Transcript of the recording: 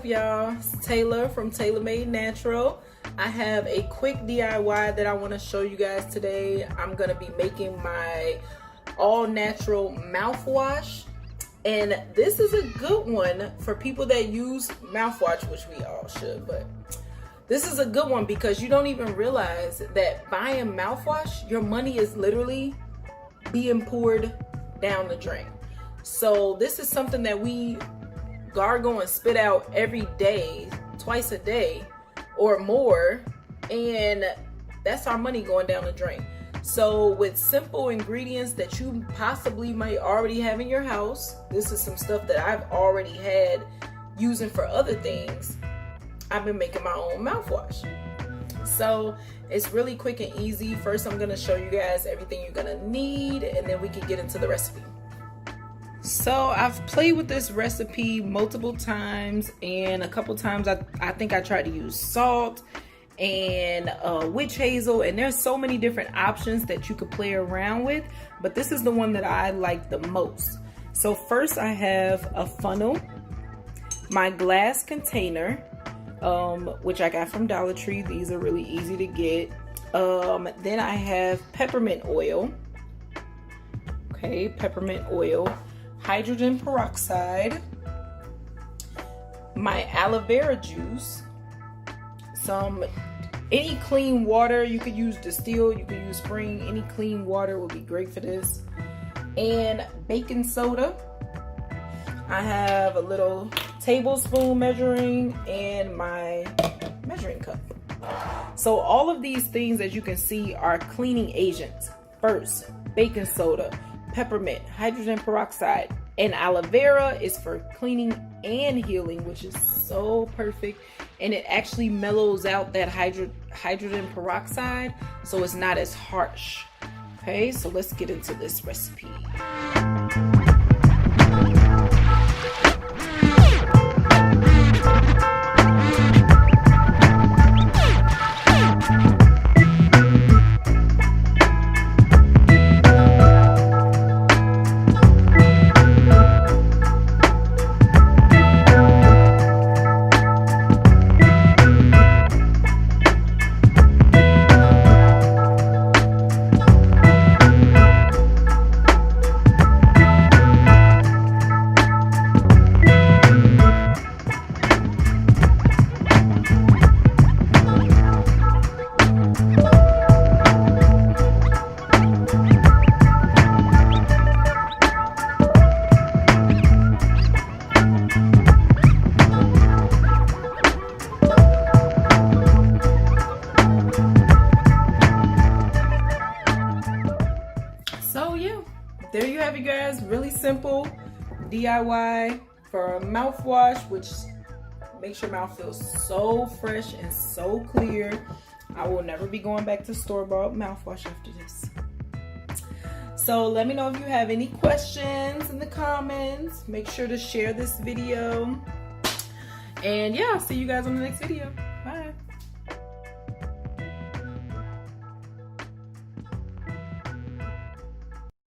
y'all? It's Tayla from TaylaMadeNatural. I have a quick DIY that I want to show you guys today. I'm going to be making my all-natural mouthwash. And this is a good one for people that use mouthwash, which we all should, but this is a good one because you don't even realize that buying mouthwash, your money is literally being poured down the drain. So this is something that we gargle and spit out every day, twice a day or more, and that's our money going down the drain. So with simple ingredients that you possibly might already have in your house, this is some stuff that I've already had using for other things. I've been making my own mouthwash. So it's really quick and easy. First, I'm gonna show you guys everything you're gonna need, and then we can get into the recipe. So I've played with this recipe multiple times, and a couple times I think I tried to use salt and witch hazel, and there's so many different options that you could play around with, but this is the one that I like the most. So first I have a funnel, my glass container, which I got from Dollar Tree. These are really easy to get. Then I have peppermint oil. Okay, peppermint oil, hydrogen peroxide, my aloe vera juice, any clean water. You could use distilled, you could use spring, any clean water would be great for this, and baking soda. I have a little tablespoon measuring and my measuring cup. So all of these things, as you can see, are cleaning agents. First, baking soda, peppermint, hydrogen peroxide, and aloe vera is for cleaning and healing, which is so perfect, and it actually mellows out that hydrogen peroxide, so it's not as harsh. Okay, so let's get into this recipe. So yeah, there you have it, guys. Really simple DIY for a mouthwash, which makes your mouth feel so fresh and so clear. I will never be going back to store-bought mouthwash after this. So let me know if you have any questions in the comments. Make sure to share this video. And yeah, I'll see you guys on the next video.